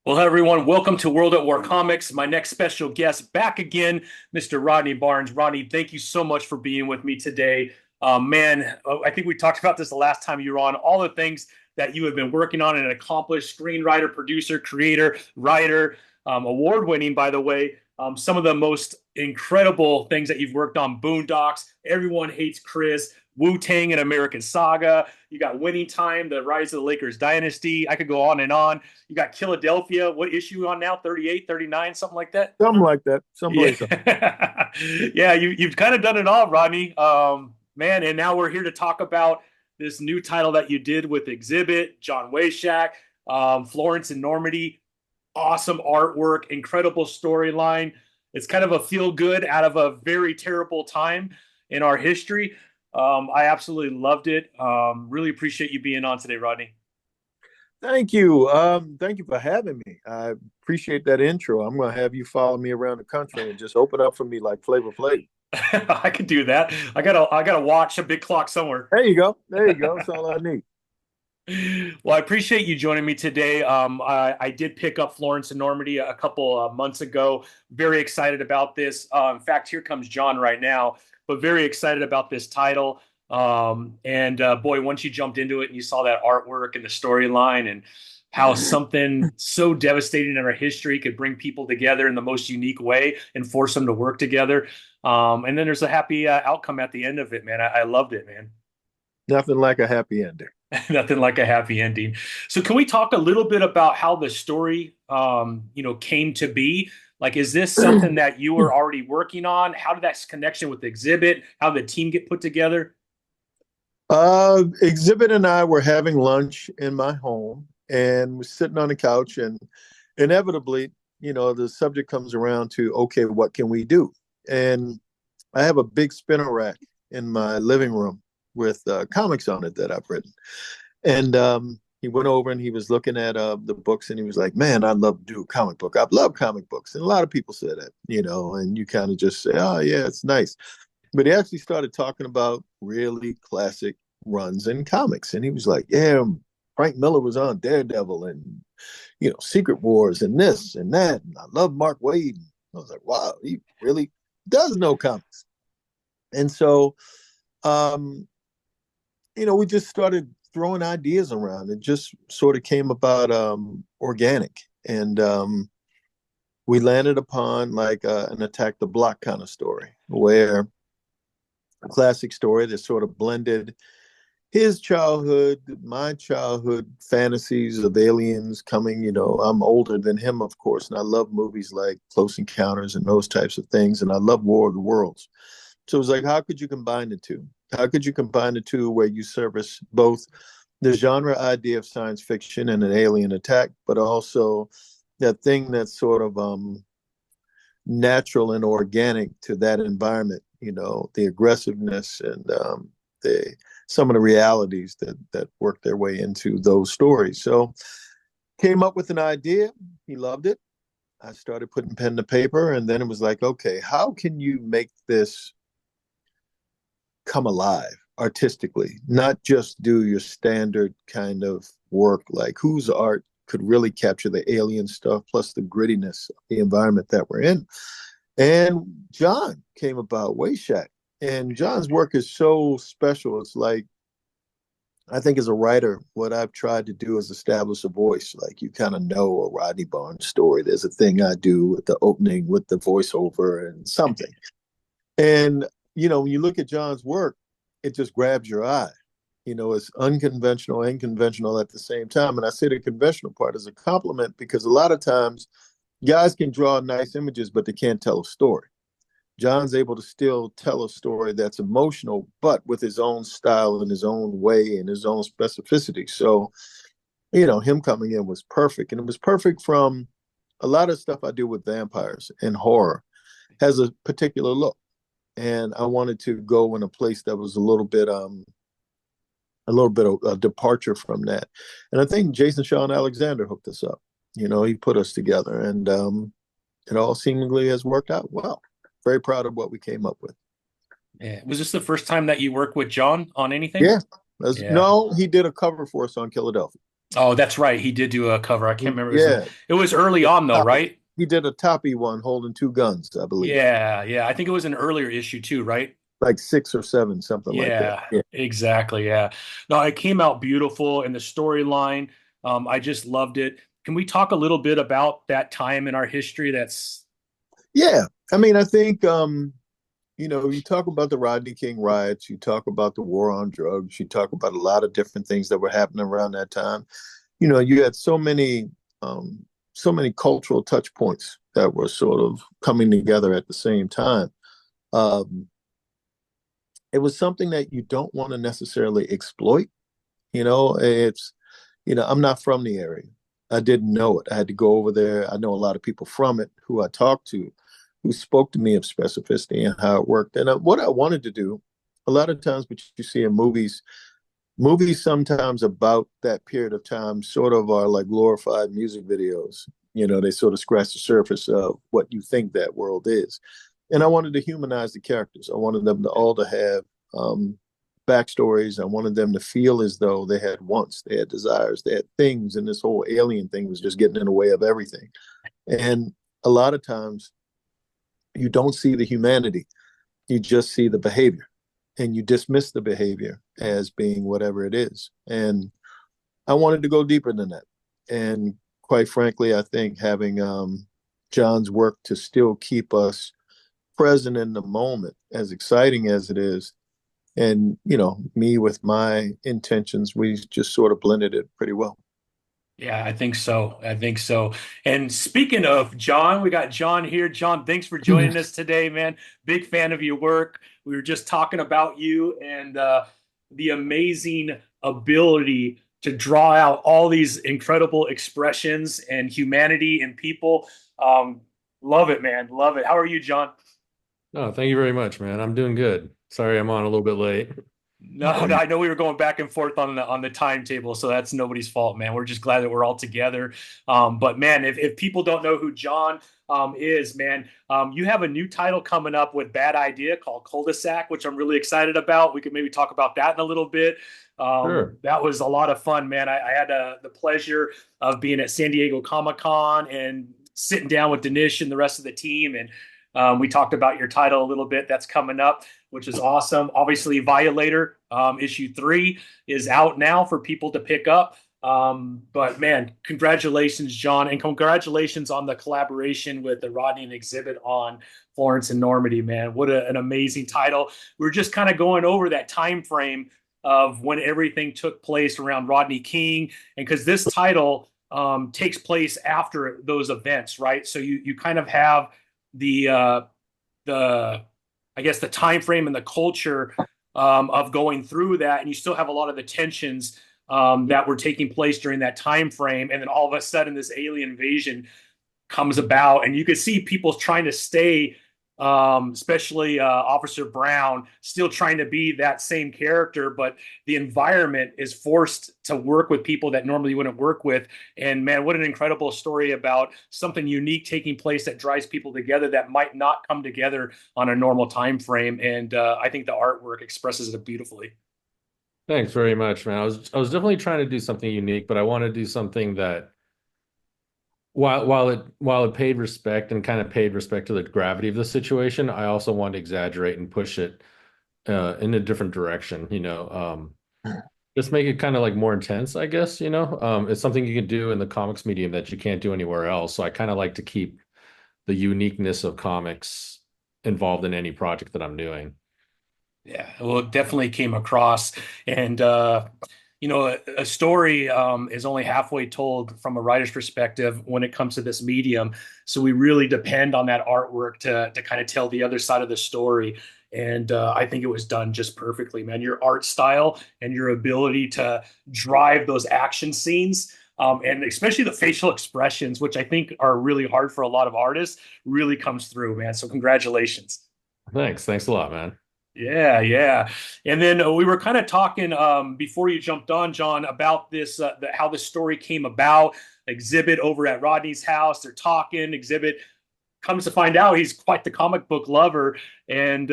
Well, hello everyone. Welcome to World at War Comics. My next special guest back again, Mr. Rodney Barnes. Rodney, thank you so much for being with me today. I think we talked about this the last time you were on, all the things that you have been working on, an accomplished screenwriter, producer, creator, writer, award-winning, by the way. Some of the most incredible things that you've worked on: Boondocks, Everyone Hates Chris, Wu-Tang and American Saga. You got Winning Time, The Rise of the Lakers Dynasty. I could go on and on. You got Philadelphia. What issue on now? 38, 39, something like that? Something like that. Someplace. Yeah. Yeah, you've kind of done it all, Rodney. Man, and now we're here to talk about this new title that you did with Exhibit, John Wayshak, Florence and Normandie. Awesome artwork, incredible storyline. It's kind of a feel good out of a very terrible time in our history. I absolutely loved it. Really appreciate you being on today, Rodney. Thank you. Thank you for having me. I appreciate that intro. I'm gonna have you follow me around the country and just open up for me like Flavor Flav. I could do that. I gotta watch a big clock somewhere. There you go. There you go. That's all I need. Well, I appreciate you joining me today. I did pick up Florence and Normandie a couple months ago. Very excited about this. In fact, here comes John right now, but very excited about this title. Boy, once you jumped into it and you saw that artwork and the storyline and how something so devastating in our history could bring people together in the most unique way and force them to work together. And then there's a happy outcome at the end of it, man. I loved it, man. Nothing like a happy ending. Nothing like a happy ending. So can we talk a little bit about how the story came to be? Like, is this something that you were already working on? How did that connection with the exhibit? How did the team get put together? Exhibit and I were having lunch in my home and we're sitting on the couch, and inevitably, the subject comes around to, okay, what can we do? And I have a big spinner rack in my living room with comics on it that I've written. And he went over and he was looking at the books, and he was like, man, I'd love to do a comic book. I love comic books. And a lot of people say that, and you kind of just say, oh, yeah, it's nice. But he actually started talking about really classic runs in comics. And he was like, yeah, Frank Miller was on Daredevil and, Secret Wars and this and that. And I love Mark Waid. And I was like, wow, he really does know comics. And so, we just started throwing ideas around. It just sort of came about organic. And we landed upon like an Attack the Block kind of story, where a classic story that sort of blended his childhood, my childhood fantasies of aliens coming. I'm older than him, of course, and I love movies like Close Encounters and those types of things. And I love War of the Worlds. So it was like, how could you combine the two? How could you combine the two where you service both the genre idea of science fiction and an alien attack, but also that thing that's sort of natural and organic to that environment, the aggressiveness and some of the realities that work their way into those stories. So came up with an idea. He loved it. I started putting pen to paper, and then it was like, okay, how can you make this come alive artistically, not just do your standard kind of work, like whose art could really capture the alien stuff plus the grittiness of the environment that we're in. And John came about, Wayshak. And John's work is so special. It's like, I think as a writer, what I've tried to do is establish a voice. Like, you kind of know a Rodney Barnes story. There's a thing I do with the opening, with the voiceover and something. And, when you look at John's work, it just grabs your eye. It's unconventional and conventional at the same time. And I say the conventional part as a compliment, because a lot of times guys can draw nice images, but they can't tell a story. John's able to still tell a story that's emotional, but with his own style and his own way and his own specificity. So, him coming in was perfect. And it was perfect from a lot of stuff I do with vampires and horror has a particular look. And I wanted to go in a place that was a little bit of a departure from that. And I think Jason Shaw and Alexander hooked us up. He put us together, and it all seemingly has worked out well. Very proud of what we came up with. Yeah. Was this the first time that you worked with John on anything? Yeah. Yeah. No, he did a cover for us on Philadelphia. Oh, that's right. He did do a cover. I can't remember. Yeah, It was early yeah, on though, Toppy. right? He did a Toppy one holding two guns, I believe, Yeah, yeah. I think it was an earlier issue too, right? like 6 or 7, something like that. Yeah, Yeah, exactly. Yeah. No, it came out beautiful and the storyline, I just loved it. Can we talk a little bit about that time in our history that's yeah. I mean, I think you talk about the Rodney King riots, you talk about the war on drugs, you talk about a lot of different things that were happening around that time. You had so many cultural touch points that were sort of coming together at the same time. Um, it was something that you don't want to necessarily exploit. I'm not from the area. I didn't know it. I had to go over there. I know a lot of people from it who I talked to, who spoke to me of specificity and how it worked. And what I wanted to do, a lot of times, what you see in movies sometimes about that period of time sort of are like glorified music videos. They sort of scratch the surface of what you think that world is. And I wanted to humanize the characters. I wanted them to all to have backstories. I wanted them to feel as though they had wants, they had desires, they had things, and this whole alien thing was just getting in the way of everything. And a lot of times you don't see the humanity, you just see the behavior, and you dismiss the behavior as being whatever it is. And I wanted to go deeper than that. And quite frankly, I think having John's work to still keep us present in the moment, as exciting as it is, and me with my intentions, we just sort of blended it pretty well. yeah, I think so. I think so. And speaking of John, we got John here. John, thanks for joining us today, man. Big fan of your work. We were just talking about you and the amazing ability to draw out all these incredible expressions and humanity in people. Um, Love it, man. Love it. How are you, John? Oh, thank you very much, man. I'm doing good. Sorry I'm on a little bit late. No, no, I know we were going back and forth on the timetable, so that's nobody's fault, man. We're just glad that we're all together. But man, if people don't know who John is, man, you have a new title coming up with Bad Idea called Cul-de-sac, which I'm really excited about. We could maybe talk about that in a little bit. Sure. That was a lot of fun, man. I had the pleasure of being at San Diego Comic-Con and sitting down with Danish and the rest of the team, and we talked about your title a little bit. That's coming up, which is awesome. Obviously, Violator issue 3 is out now for people to pick up. But man, congratulations, John, and congratulations on the collaboration with the Rodney and exhibit on Florence and Normandy. Man, what an amazing title. We are just kind of going over that time frame of when everything took place around Rodney King, and because this title takes place after those events, right? So you kind of have the I guess the time frame and the culture of going through that, and you still have a lot of the tensions that were taking place during that time frame, and then all of a sudden this alien invasion comes about, and you could see people trying to stay, especially Officer Brown, still trying to be that same character, but the environment is forced to work with people that normally you wouldn't work with. And man, what an incredible story about something unique taking place that drives people together that might not come together on a normal time frame. And I think the artwork expresses it beautifully. Thanks very much, man. I was definitely trying to do something unique, but I want to do something that while it paid respect and kind of paid respect to the gravity of the situation, I also want to exaggerate and push it in a different direction, just make it kind of like more intense, I guess, it's something you can do in the comics medium that you can't do anywhere else. So I kind of like to keep the uniqueness of comics involved in any project that I'm doing. Yeah, well, it definitely came across. And, a story is only halfway told from a writer's perspective when it comes to this medium. So we really depend on that artwork to kind of tell the other side of the story. And I think it was done just perfectly, man. Your art style and your ability to drive those action scenes. And especially the facial expressions, which I think are really hard for a lot of artists, really comes through, man. So congratulations. Thanks a lot, man. Yeah, yeah. And then we were kind of talking before you jumped on, John, about this, how this story came about. Exhibit over at Rodney's house. They're talking. Exhibit comes to find out he's quite the comic book lover, and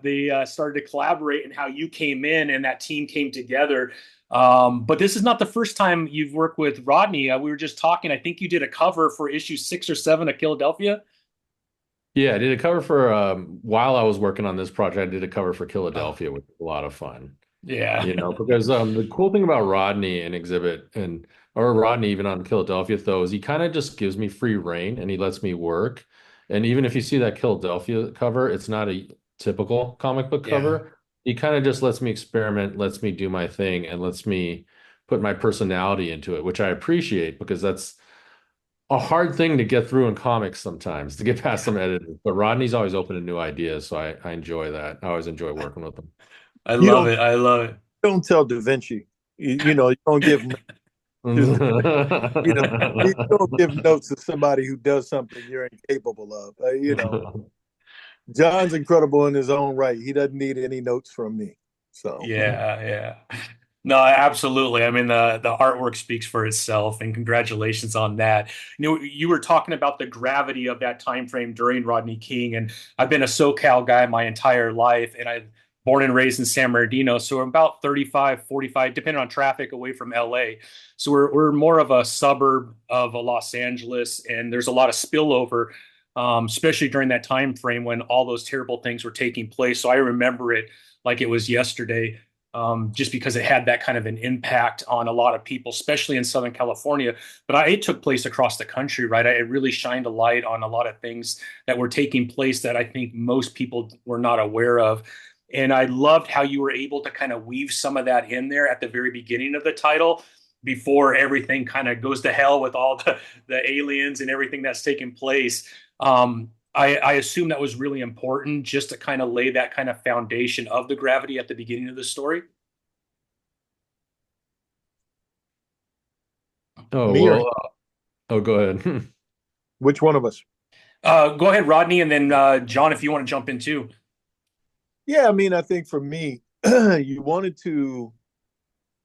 they started to collaborate, and how you came in and that team came together. But this is not the first time you've worked with Rodney. We were just talking. I think you did a cover for issue 6 or 7 of Philadelphia. Yeah, I did a cover for while I was working on this project, I did a cover for Oh, Philadelphia, which was a lot of fun. yeah. Because the cool thing about Rodney and Exhibit and or Rodney even on Philadelphia though is he kind of just gives me free reign and he lets me work. And even if you see that Philadelphia cover, it's not a typical comic book Yeah. cover. He kind of just lets me experiment, lets me do my thing, and lets me put my personality into it, which I appreciate because that's a hard thing to get through in comics sometimes to get past Yeah. some editors. But Rodney's always open to new ideas, so I enjoy that. I always enjoy working with him. I You love it. I love it. don't tell Da Vinci. You don't give notes to you don't give notes to somebody who does something you're incapable of. John's incredible in his own right. He doesn't need any notes from me. So Yeah, yeah. No, absolutely. I mean, the artwork speaks for itself, and congratulations on that. You were talking about the gravity of that time frame during Rodney King, and I've been a SoCal guy my entire life, and I born and raised in San Bernardino, so we're about 35, 45, depending on traffic, away from LA. So we're more of a suburb of a Los Angeles, and there's a lot of spillover, especially during that time frame when all those terrible things were taking place. So I remember it like it was yesterday, just because it had that kind of an impact on a lot of people, especially in Southern California. But it took place across the country, right? It really shined a light on a lot of things that were taking place that I think most people were not aware of. And I loved how you were able to kind of weave some of that in there at the very beginning of the title before everything kind of goes to hell with all the aliens and everything that's taking place. I assume that was really important just to kind of lay that kind of foundation of the gravity at the beginning of the story. Oh, me or well, oh, go ahead. which one of us? Go ahead, Rodney, and then John, if you want to jump in too. Yeah, I mean, I think for me, you wanted to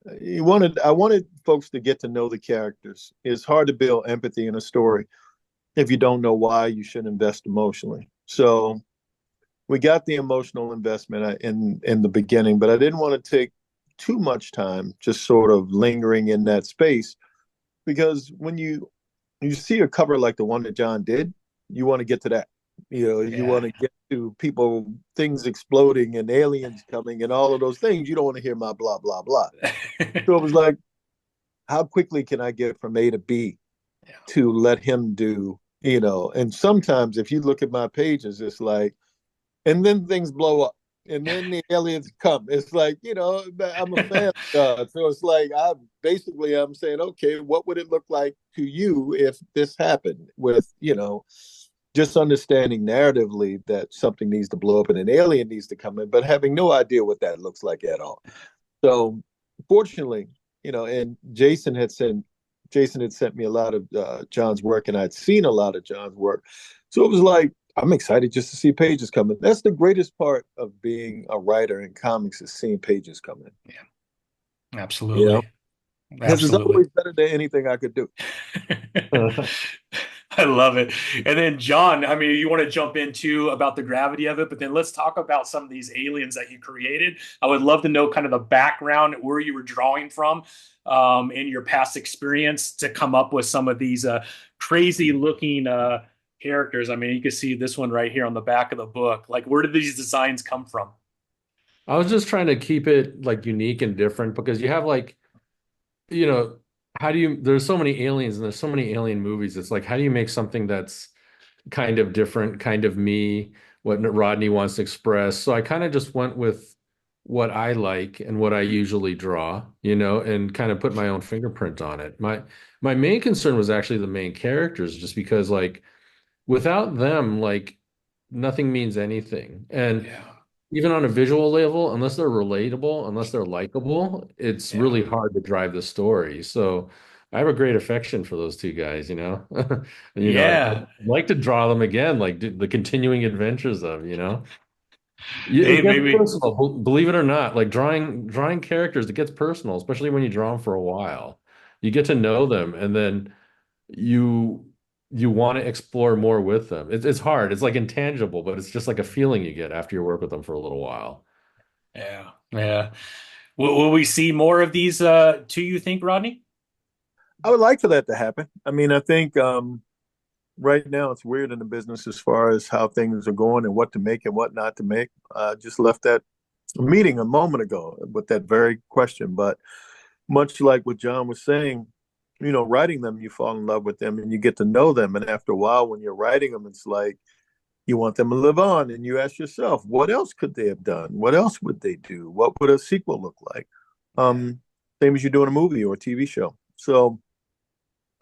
I wanted folks to get to know the characters. It's hard to build empathy in a story if you don't know why you should invest emotionally. So we got the emotional investment in the beginning, but I didn't want to take too much time just sort of lingering in that space because when you see a cover like the one that John did, you want to get to that. You Yeah. want to get to people, things exploding and aliens coming and all of those things. You don't want to hear my blah blah blah. So it was like, how quickly can I get from A to B Yeah. to let him do, and sometimes if you look at my pages, it's like, and then things blow up. And then the aliens come. It's like, I'm a fan of God. So it's like I'm saying, okay, what would it look like to you if this happened with, just understanding narratively that something needs to blow up and an alien needs to come in, but having no idea what that looks like at all. So fortunately, and Jason had sent me a lot of John's work, and I'd seen a lot of John's work. So it was like, I'm excited just to see pages coming. That's the greatest part of being a writer in comics is seeing pages come in. Yeah, You know, absolutely. because it's Absolutely. always better than anything I could do. I love it. And then John, I mean, you want to jump into about the gravity of it, but then let's talk about some of these aliens that you created. I would love to know kind of the background, where you were drawing from, in your past experience to come up with some of these crazy looking characters. I mean, you can see this one right here on the back of the book. Like, where did these designs come from? I was just trying to keep it like unique and different because you have like, you know, there's so many aliens and there's so many alien movies. It's like, how do you make something that's kind of different, kind of me, what Rodney wants to express? So I kind of just went with what I like and what I usually draw, and kind of put my own fingerprint on it. My main concern was actually the main characters, just because like without them, like nothing means anything. And Yeah, even on a visual level, unless they're relatable, unless they're likable, it's yeah, really hard to drive the story. So I have a great affection for those two guys. I'd yeah. like to draw them again, like the continuing adventures of. It Hey, gets maybe. personal, believe it or not. Like drawing characters, it gets personal, especially when you draw them for a while. You get to know them, and then you you want to explore more with them. It's hard. It's like intangible, but it's just like a feeling you get after you work with them for a little while. Yeah, yeah. Will we see more of these two, you think, Rodney? I would like for that to happen. I mean, I think right now it's weird in the business as far as how things are going and what to make and what not to make. Just left that meeting a moment ago with that very question. But much like what John was saying, you know, writing them, you fall in love with them and you get to know them. And after a while, when you're writing them, it's like you want them to live on. And you ask yourself, what else could they have done? What else would they do? What would a sequel look like? Same as you do in a movie or a TV show. So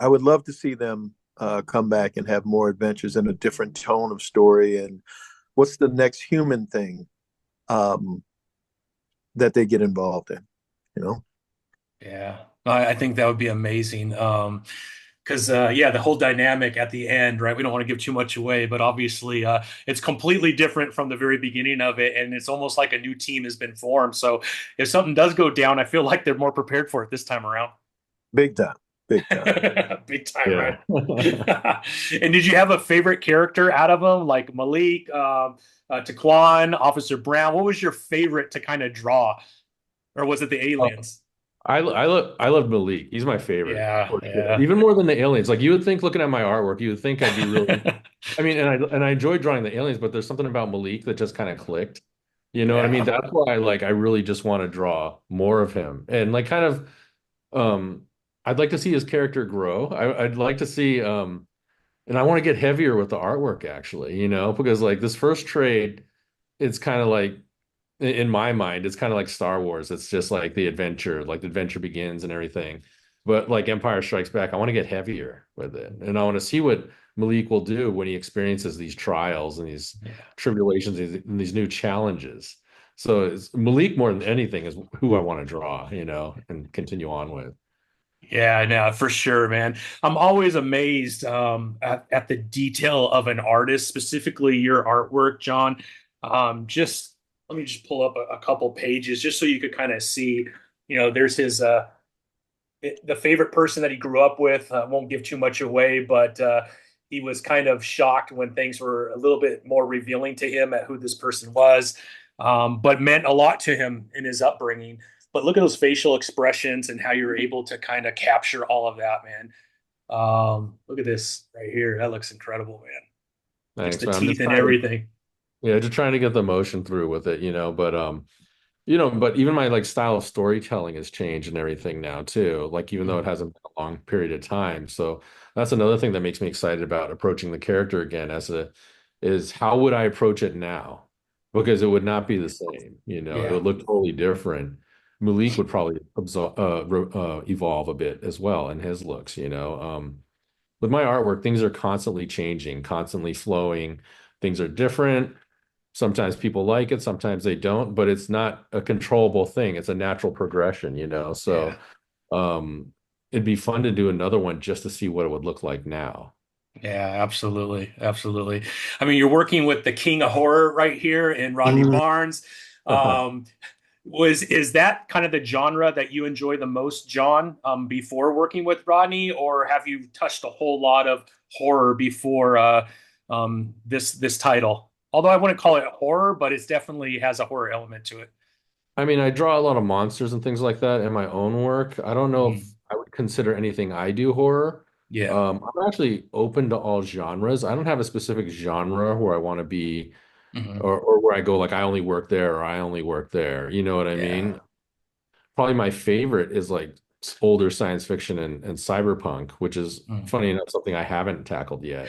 I would love to see them come back and have more adventures in a different tone of story. And what's the next human thing that they get involved in, you know? Yeah, I think that would be amazing. Because yeah, the whole dynamic at the end, right? We don't want to give too much away, but obviously, it's completely different from the very beginning of it, and it's almost like a new team has been formed. So if something does go down, I feel like they're more prepared for it this time around. Big time, big time. Big time, Yeah. right? And did you have a favorite character out of them, like Malik, Taquan, Officer Brown? What was your favorite to kind of draw, or was it the aliens? I love Malik. He's my favorite Yeah, for sure. yeah. Even more than the aliens. Like you would think, looking at my artwork, you would think I'd be really. I mean, and I enjoy drawing the aliens, but there's something about Malik that just kind of clicked. You know what I mean? Yeah. That's why I really just want to draw more of him and like kind of I'd like to see his character grow. I'd like to see and I want to get heavier with the artwork actually, you know, because like this first trade, it's kind of like in my mind, it's kind of like Star Wars. It's just like the adventure begins and everything. But like Empire Strikes Back, I want to get heavier with it. And I want to see what Malik will do when he experiences these trials and these Yeah. tribulations and these new challenges. So Malik more than anything is who I want to draw, you know, and continue on with. Yeah, no, for sure, man. I'm always amazed at the detail of an artist, specifically your artwork, John. Just let me just pull up a couple pages just so you could kind of see, there's his the favorite person that he grew up with. Won't give too much away, but he was kind of shocked when things were a little bit more revealing to him at who this person was, but meant a lot to him in his upbringing. But look at those facial expressions and how you're able to kind of capture all of that, man. Look at this right here. That looks incredible, man. Just Thanks, the man. I'm teeth just and trying to, everything. yeah, just trying to get the emotion through with it, you know, but but even my like style of storytelling has changed and everything now too. Like even though it Mm. hasn't been a long period of time. So that's another thing that makes me excited about approaching the character again is how would I approach it now? Because it would not be the same, you know, it Yeah, would look totally different. Malik would probably evolve a bit as well in his looks, you know. With my artwork, things are constantly changing, constantly flowing. Things are different. Sometimes people like it, sometimes they don't, but it's not a controllable thing. It's a natural progression, you know. yeah. So it'd be fun to do another one just to see what it would look like now. Yeah, absolutely. Absolutely. I mean, you're working with the king of horror right here in Rodney Mm. Barnes. Um, is that kind of the genre that you enjoy the most, John, before working with Rodney, or have you touched a whole lot of horror before this title? Although I wouldn't call it horror, but it definitely has a horror element to it. I mean, I draw a lot of monsters and things like that in my own work. I don't know if Mm. I would consider anything I do horror. Yeah. I'm actually open to all genres. I don't have a specific genre where I want to be Hmm. or where I go like I only work there or I only work there. You know what I Yeah. mean? Probably my favorite is like older science fiction and cyberpunk, which is Mm. funny enough something I haven't tackled yet.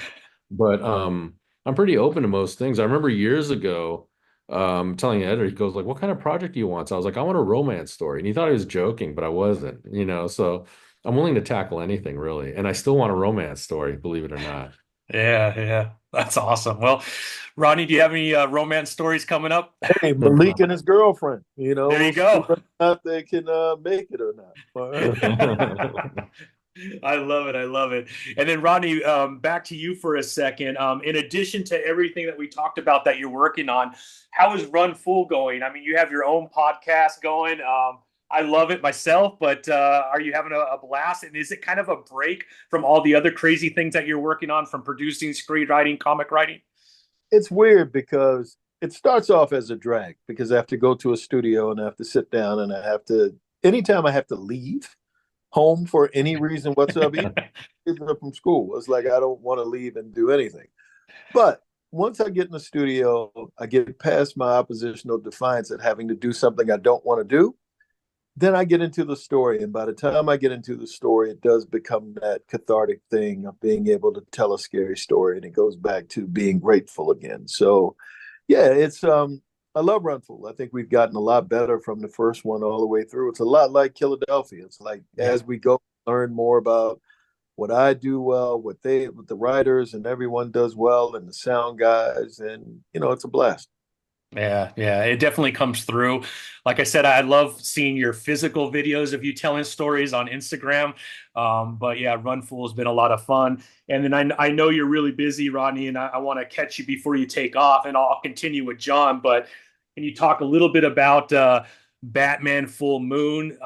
But I'm pretty open to most things. I remember years ago telling the editor, he goes like, "What kind of project do you want?" So I was like, "I want a romance story," and he thought I was joking, but I wasn't. You know, so I'm willing to tackle anything really, and I still want a romance story, believe it or not. Yeah, yeah. That's awesome. Well, Ronnie, do you have any romance stories coming up? Hey, Malik and his girlfriend, you know, There you we'll see go. whether or not they can make it or not. All right. I love it. I love it. And then, Rodney, back to you for a second. In addition to everything that we talked about that you're working on, how is Run Full going? I mean, you have your own podcast going. I love it myself, but are you having a blast? And is it kind of a break from all the other crazy things that you're working on, from producing, screenwriting, comic writing? It's weird because it starts off as a drag because I have to go to a studio and I have to sit down and I have to, anytime I have to leave home for any reason whatsoever, even kids are from school, it's like I don't want to leave and do anything. But once I get in the studio, I get past my oppositional defiance at having to do something I don't want to do. Then I get into the story. And by the time I get into the story, it does become that cathartic thing of being able to tell a scary story. And it goes back to being grateful again. So yeah, it's I love Runful. I think we've gotten a lot better from the first one all the way through. It's a lot like Philadelphia. It's like Yeah. as we go learn more about what I do well, what the writers and everyone does well, and the sound guys, and it's a blast. Yeah, yeah, it definitely comes through. Like I said, I love seeing your physical videos of you telling stories on Instagram. But yeah, Run Fool has been a lot of fun. And then I know you're really busy, Rodney, and I want to catch you before you take off, and I'll continue with John. But can you talk a little bit about Batman Full Moon?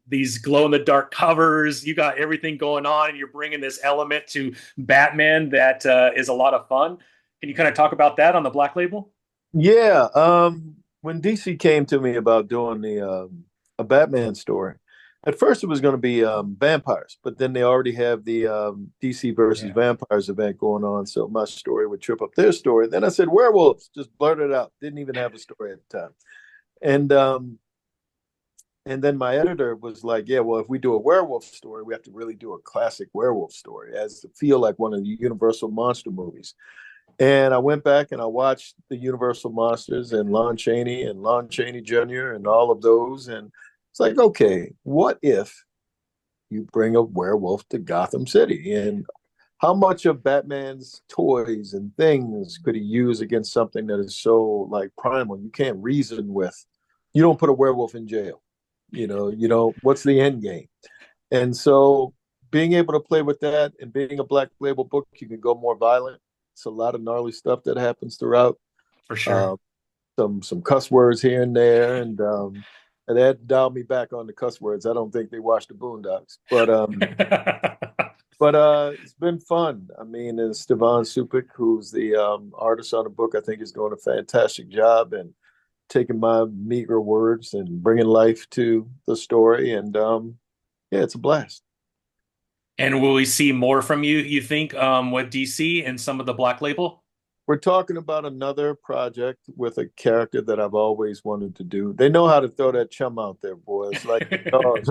These glow in the dark covers, you got everything going on, and you're bringing this element to Batman that is a lot of fun. Can you kind of talk about that on the Black Label? Yeah, when DC came to me about doing the a Batman story, at first it was going to be vampires, but then they already have the DC versus Yeah, vampires event going on, so my story would trip up their story. Then I said werewolves, just blurted it out. Didn't even have a story at the time, and um, and then my editor was like, "Yeah, well, if we do a werewolf story, we have to really do a classic werewolf story, as to feel like one of the Universal monster movies." And I went back and I watched the Universal Monsters and Lon Chaney and Lon Chaney Jr. and all of those. And it's like, okay, what if you bring a werewolf to Gotham City? And how much of Batman's toys and things could he use against something that is so like primal? You can't reason with. You don't put a werewolf in jail. What's the end game? And so being able to play with that and being a Black Label book, you can go more violent. It's a lot of gnarly stuff that happens throughout. for sure. Uh, some cuss words here and there, and that dialed me back on the cuss words. I don't think they watched the Boondocks, but it's been fun. I mean, and Stevan Supik, who's the artist on the book, I think is doing a fantastic job and taking my meager words and bringing life to the story. And yeah, it's a blast. And will we see more from you, you think, with DC and some of the Black Label? We're talking about another project with a character that I've always wanted to do. They know how to throw that chum out there, boy. It's like dogs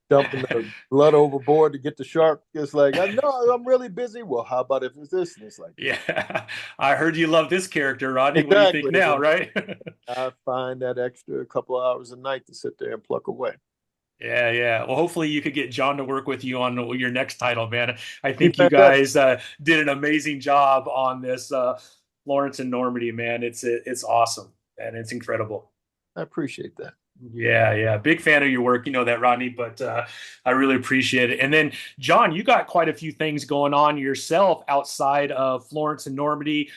dumping the blood overboard to get the shark. It's like, I know I'm really busy. Well, how about if it's this? And it's like, Yeah, I heard you love this character, Rodney. What do you think exactly. now, And right? I find that extra couple of hours a night to sit there and pluck away. Yeah, yeah. Well, hopefully you could get John to work with you on your next title, man. I Be think you fantastic. guys did an amazing job on this Florence and Normandy, man. It's awesome and it's incredible. I appreciate that. Yeah, yeah. Big fan of your work. You know that, Rodney, but I really appreciate it. And then, John, you got quite a few things going on yourself outside of Florence and Normandy.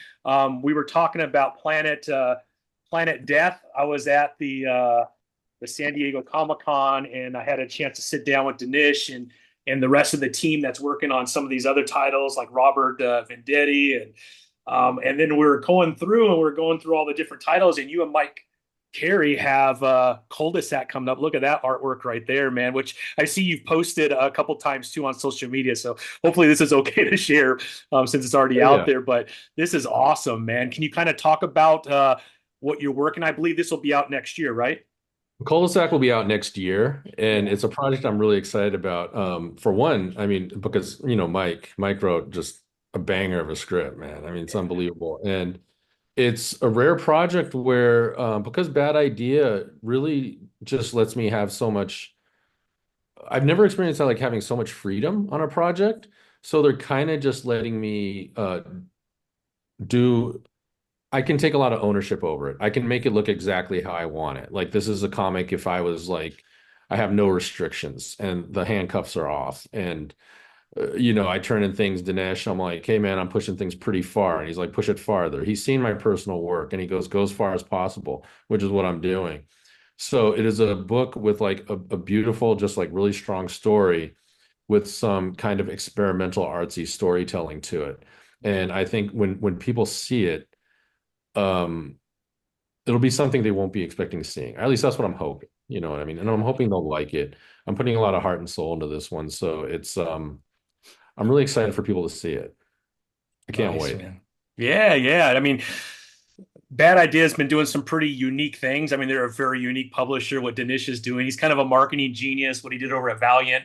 We were talking about Planet Death. I was at the San Diego Comic-Con, and I had a chance to sit down with Dinesh and the rest of the team that's working on some of these other titles, like Robert Venditti, and then we are going through all the different titles, and you and Mike Carey have Cul-de-sac coming up. Look at that artwork right there, man, which I see you've posted a couple times too on social media. So hopefully this is okay to share since it's already Oh, out yeah. there. But this is awesome, man. Can you kind of talk about what you're working? I believe this will be out next year, right? Cul-de-sac will be out next year, and it's a project I'm really excited about. For one, I mean, because Mike wrote just a banger of a script, man. I mean, it's unbelievable, and it's a rare project where because Bad Idea really just lets me have so much. I've never experienced like having so much freedom on a project, so they're kind of just letting me do I can take a lot of ownership over it. I can make it look exactly how I want it. Like this is a comic if I was like I have no restrictions and the handcuffs are off and I turn in things Dinesh, I'm like, "Hey man, I'm pushing things pretty far." And he's like, "Push it farther." He's seen my personal work and he goes, "Go as far as possible," which is what I'm doing. So it is a book with like a beautiful just like really strong story with some kind of experimental artsy storytelling to it. And I think when people see it um, it'll be something they won't be expecting seeing. At least that's what I'm hoping. You know what I mean? And I'm hoping they'll like it. I'm putting a lot of heart and soul into this one, so I'm really excited for people to see it. I can't Nice, wait. man. Yeah, yeah. I mean, Bad Idea's been doing some pretty unique things. I mean, they're a very unique publisher. What Dinesh is doing, he's kind of a marketing genius. What he did over at Valiant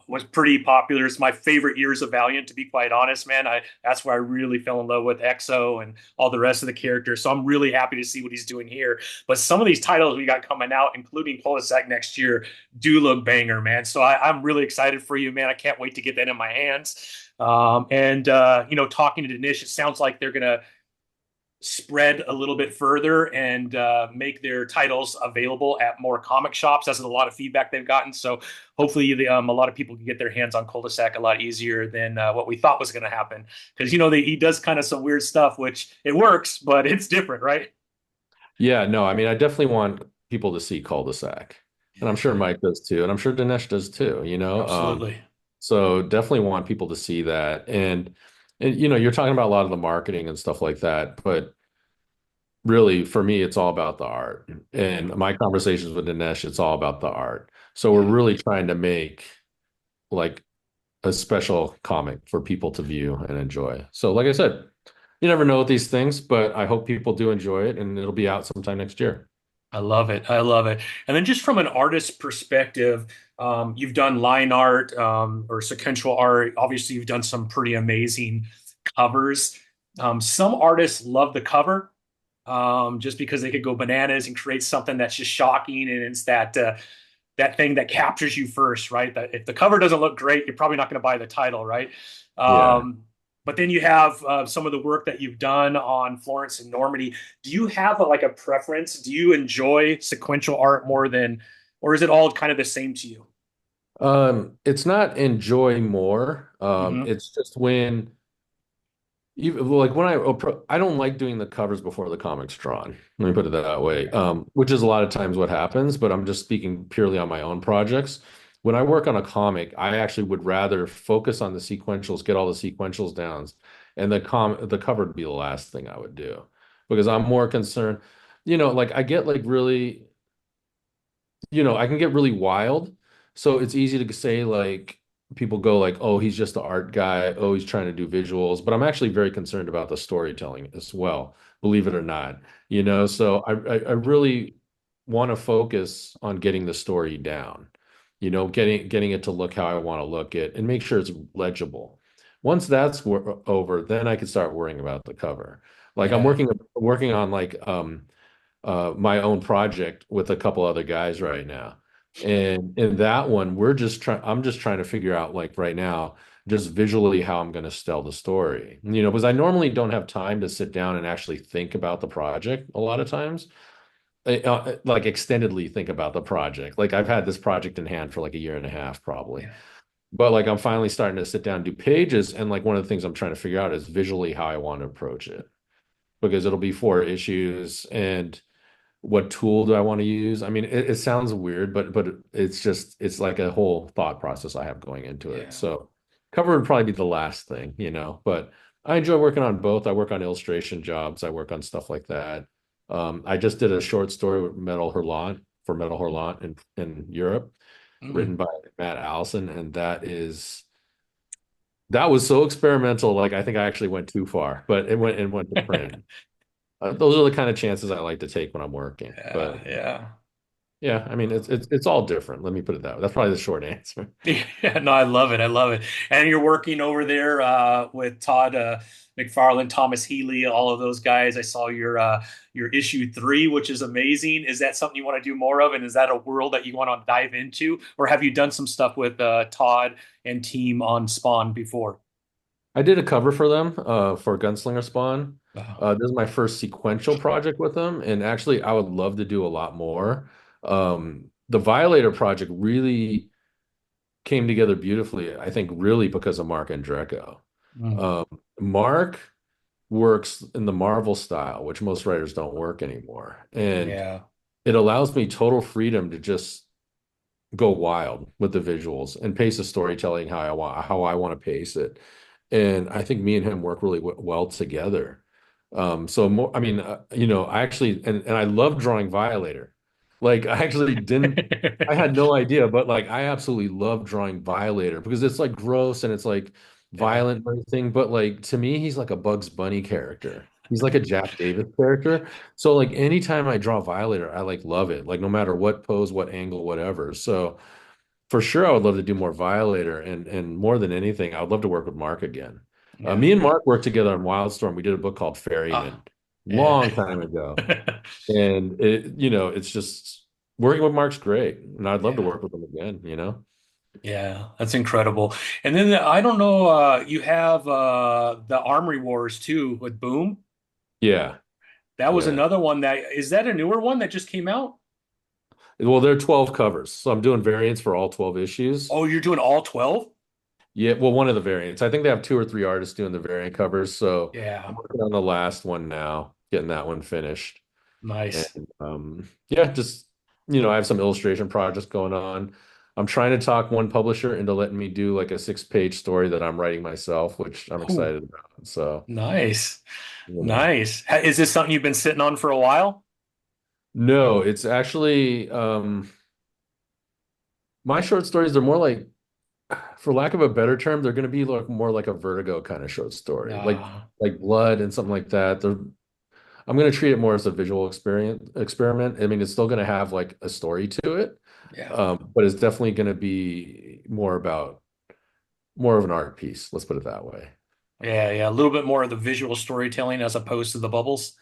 was pretty popular. It's my favorite years of Valiant, to be quite honest, man. That's where I really fell in love with EXO and all the rest of the characters. So I'm really happy to see what he's doing here. But some of these titles we got coming out, including Cul-de-sac next year, do look banger, man. So I'm really excited for you, man. I can't wait to get that in my hands. Talking to Dinesh, it sounds like they're gonna spread a little bit further and make their titles available at more comic shops. That's a lot of feedback they've gotten. So hopefully, a lot of people can get their hands on Cul-de-sac a lot easier than what we thought was going to happen. Because he does kind of some weird stuff, which it works, but it's different, right? Yeah, no, I mean, I definitely want people to see cul-de-sac, and I'm sure Mike does too, and I'm sure Dinesh does too. Absolutely. So definitely want people to see that, and you're talking about a lot of the marketing and stuff like that, but really, for me, it's all about the art. And my conversations with Dinesh, it's all about the art. So we're Yeah. really trying to make like a special comic for people to view and enjoy. So, like I said, you never know with these things, but I hope people do enjoy it, and it'll be out sometime next year. I love it. I love it. And then just from an artist perspective, you've done line art or sequential art. Obviously, you've done some pretty amazing covers. Some artists love the cover just because they could go bananas and create something that's just shocking, and it's that thing that captures you first, right? That if the cover doesn't look great, you're probably not going to buy the title, right? Yeah. But then you have some of the work that you've done on Florence and Normandy. Do you have like a preference? Do you enjoy sequential art more than, or is it all kind of the same to you? It's not enjoy more. Hmm. It's just when even like when I don't like doing the covers before the comic's drawn. Let me put it that way. Which is a lot of times what happens, but I'm just speaking purely on my own projects. When I work on a comic, I actually would rather focus on the sequentials, get all the sequentials down, and the cover would be the last thing I would do because I'm more concerned. Like I get like really, I can get really wild. So it's easy to say like people go like, oh, he's just the art guy. Oh, he's trying to do visuals. But I'm actually very concerned about the storytelling as well, believe it or not. So I really want to focus on getting the story down, getting it to look how I want to look it and make sure it's legible. Once that's over, then I can start worrying about the cover. Like I'm Yeah. working on like my own project with a couple other guys right now. And in that one, I'm just trying to figure out like right now, just visually how I'm going to tell the story. Because I normally don't have time to sit down and actually think about the project a lot of times. Like extendedly think about the project. Like I've had this project in hand for like a year and a half probably. Yeah. But like I'm finally starting to sit down and do pages. And like one of the things I'm trying to figure out is visually how I want to approach it. Because it'll be 4 issues and what tool do I want to use? I mean, it sounds weird, but it's like a whole thought process I have going into it. Yeah. So cover would probably be the last thing, but I enjoy working on both. I work on illustration jobs. I work on stuff like that. I just did a short story with Metal Hurlant for Metal Hurlant in Europe, written Mm. by Matt Allison, and that was so experimental. Like I think I actually went too far, but it went to print. Those are the kind of chances I like to take when I'm working. Yeah. But Yeah. yeah, I mean it's all different. Let me put it that way. That's probably the short answer. Yeah, no, I love it. I love it. And you're working over there with Todd McFarlane, Thomas Healy, all of those guys. I saw your issue 3, which is amazing. Is that something you want to do more of? And is that a world that you want to dive into? Or have you done some stuff with Todd and team on Spawn before? I did a cover for them for Gunslinger Spawn. Wow. This is my first sequential project with them, and actually I would love to do a lot more. The Violator project really came together beautifully, I think, really because of Mark Andrecco. Mm. Um, Mark works in the Marvel style, which most writers don't work anymore. And Yeah. it allows me total freedom to just go wild with the visuals and pace the storytelling how I want to pace it. And I think me and him work really well together. So more, I mean, I actually, and I love drawing Violator. Like, I actually didn't, I had no idea, but like, I absolutely love drawing Violator because it's like gross and it's like Yeah. violent and everything. But like, to me, he's like a Bugs Bunny character. He's like a Jack Davis character. So like, anytime I draw Violator, I like love it. Like, no matter what pose, what angle, whatever. So for sure, I would love to do more Violator, and more than anything, I would love to work with Mark again. Yeah. Me and Mark worked together on Wildstorm. We did a book called Ah, Ferryman yeah. long time ago, and it's just working with Mark's great, and I'd love to Yeah. work with him again. Yeah, that's incredible. And then I don't know, you have the Armory Wars too with Boom. Yeah, That was yeah. another one that is that a newer one that just came out? Well, there are 12 covers, so I'm doing variants for all 12 issues. Oh, you're doing all 12? Yeah, well, one of the variants. I think they have two or three artists doing the variant covers, so Yeah, I'm working on the last one now, getting that one finished. And nice. yeah, just I have some illustration projects going on. I'm trying to talk one publisher into letting me do like a 6-page story that I'm writing myself, which I'm Oh, excited about. So, nice. you know. Nice. Is this something you've been sitting on for a while? No, it's actually my short stories, they're more like, for lack of a better term, they're going to be like more like a Vertigo kind of short story, Nah. like Blood and something like that. I'm going to treat it more as a visual experience experiment. I mean, it's still going to have like a story to it, Yeah. but it's definitely going to be more of an art piece. Let's put it that way. Yeah, yeah. A little bit more of the visual storytelling as opposed to the bubbles.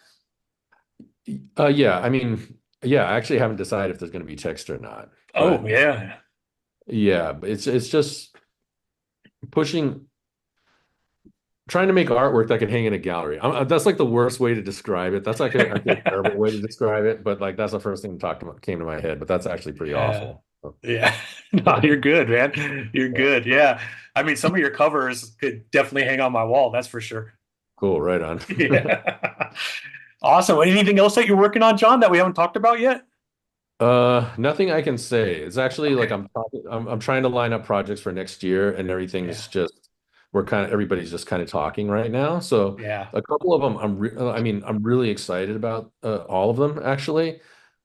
Yeah, I mean, yeah, I actually haven't decided if there's going to be text or not, Oh, but yeah. yeah, but it's just pushing, trying to make artwork that can hang in a gallery. That's like the worst way to describe it. That's like actually a terrible way to describe it, but like that's the first thing that came to my head. But that's actually pretty Yeah. awful. Yeah. No, you're good, man. You're Yeah. good. Yeah. I mean, some of your covers could definitely hang on my wall, that's for sure. Cool, right on. Yeah. Awesome. Anything else that you're working on, John, that we haven't talked about yet? Nothing I can say. It's actually like Okay. I'm trying to line up projects for next year, and everything's Yeah. just everybody's just kind of talking right now. So Yeah. a couple of them I mean, I'm really excited about all of them actually.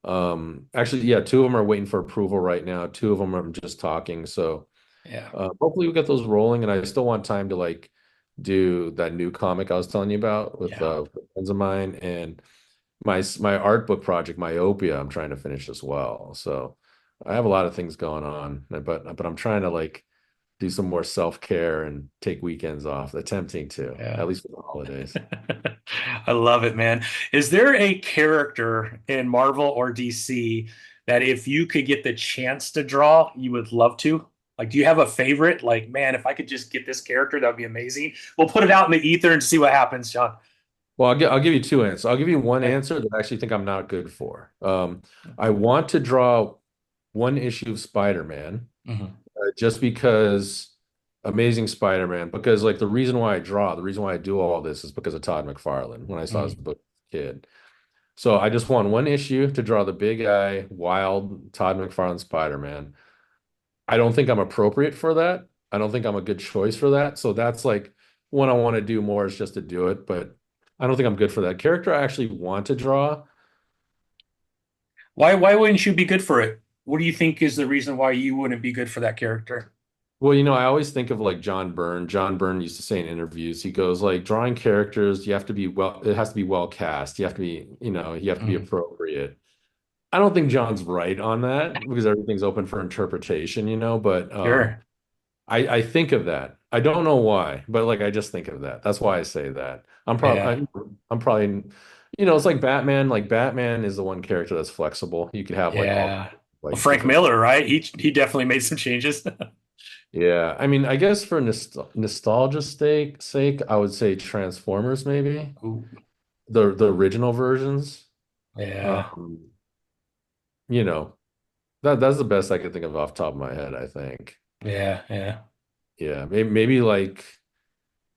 Actually, yeah, two of them are waiting for approval right now. Two of them I'm just talking. So Yeah. hopefully we get those rolling, and I still want time to like do that new comic I was telling you about with Yeah. friends of mine, and my art book project, Myopia, I'm trying to finish as well. So I have a lot of things going on, but I'm trying to like do some more self-care and take weekends off, attempting to, Yeah. at least for the holidays. I love it, man. Is there a character in Marvel or DC that if you could get the chance to draw, you would love to? Like, do you have a favorite? Like, man, if I could just get this character, that'd be amazing. We'll put it out in the ether and see what happens, John. Well, I'll give you two answers. I'll give you one Okay. answer that I actually think I'm not good for. I want to draw one issue of Spider-Man, Mhm. just because Amazing Spider-Man, because like the reason why I do all this is because of Todd McFarlane when I saw his Mhm. book as a kid. So I just want one issue to draw the big eye, wild Todd McFarlane Spider-Man. I don't think I'm appropriate for that. I don't think I'm a good choice for that. So that's like what I want to do more is just to do it, but I don't think I'm good for that character. I actually want to draw. Why wouldn't you be good for it? What do you think is the reason why you wouldn't be good for that character? Well, I always think of like John Byrne. John Byrne used to say in interviews, he goes like drawing characters, you have to be it has to be well cast. You have to be, you have to be Mhm. appropriate. I don't think John's right on that because everything's open for interpretation, but Sure. I think of that. I don't know why, but like I just think of that. That's why I say that. Yeah. I'm probably, it's like Batman. Like Batman is the one character that's flexible. You could have like all Yeah. Well, like Frank different. Miller, right? He definitely made some changes. Yeah, I mean, I guess for nostalgia's sake, I would say Transformers maybe Ooh, the original versions. yeah. Um, you know that's the best I could think of off the top of my head. I think. Yeah, yeah. Yeah, maybe like.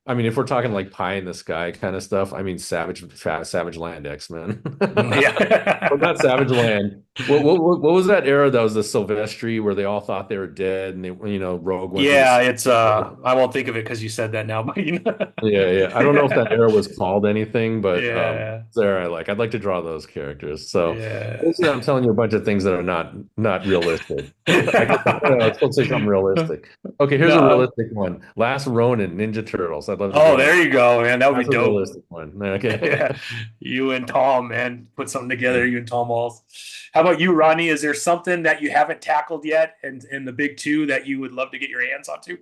I mean, if we're talking like pie in the sky kind of stuff, I mean, Savage Land X-Men. Mm, Or yeah. not Savage Land. What was that era that was the Silvestri where they all thought they were dead and they, Rogue went to Yeah, the. it's I won't think of it because you said that now, but Yeah, yeah. I don't know if that era was called anything, but yeah, there I like. I'd like to draw those characters. So yeah. basically, I'm telling you a bunch of things that are not realistic. I guess I was supposed to say something realistic. Okay, here's a No. realistic one. Last Ronin, Ninja Turtles. I'd love to Oh, draw there that. you go, man. That would That's be a dope. realistic one. Okay. Yeah, you and Tom, man, put something together. You and Tom Walls. How about you, Rodney? Is there something that you haven't tackled yet, and in the big two that you would love to get your hands onto?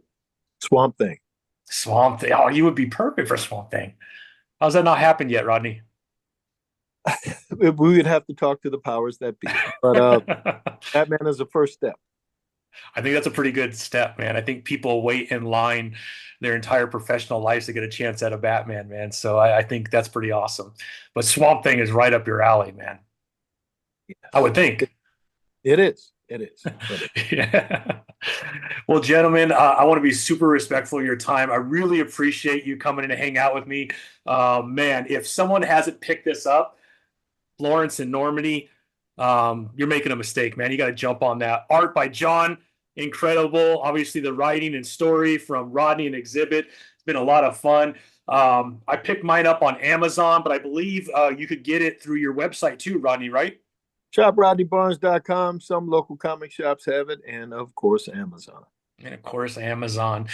Swamp Thing. Swamp Thing. Oh, you would be perfect for Swamp Thing. How's that not happened yet, Rodney? We would have to talk to the powers that be. But Batman is the first step. I think that's a pretty good step, man. I think people wait in line their entire professional lives to get a chance at a Batman, man. So I think that's pretty awesome. But Swamp Thing is right up your alley, man. I would think. It is. It is. Yeah. Well, gentlemen, I want to be super respectful of your time. I really appreciate you coming in to hang out with me. Man, if someone hasn't picked this up, Florence and Normandie, you're making a mistake, man. You got to jump on that. Art by John, incredible. Obviously, the writing and story from Rodney and Exhibit. It's been a lot of fun. I picked mine up on Amazon, but I believe you could get it through your website too, Rodney, right? ShopRodneyBarnes.com. Some local comic shops have it, and of course, Amazon. And of course, Amazon.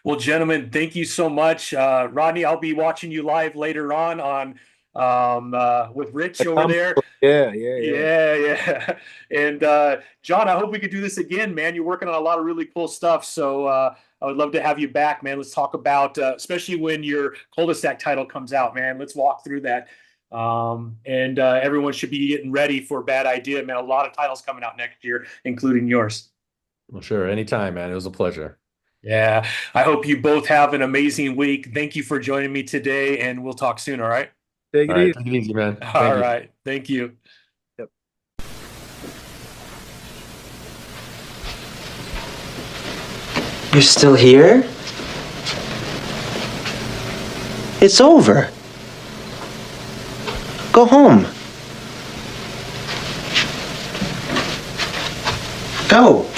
Well, gentlemen, thank you so much. Rodney, I'll be watching you live later on with Rich over there. Yeah. Yeah. And John, I hope we could do this again, man. You're working on a lot of really cool stuff. So I would love to have you back, man. Let's talk about, especially when your cul-de-sac title comes out, man. Let's walk through that. And everyone should be getting ready for Bad Idea, man. A lot of titles coming out next year, including yours. Well, sure. Anytime, man. It was a pleasure. Yeah. I hope you both have an amazing week. Thank you for joining me today, and we'll talk soon. All right. Take All it right. easy. Take it easy, man. All right. Thank you. Yep. You're still here? It's over. Go home. Go.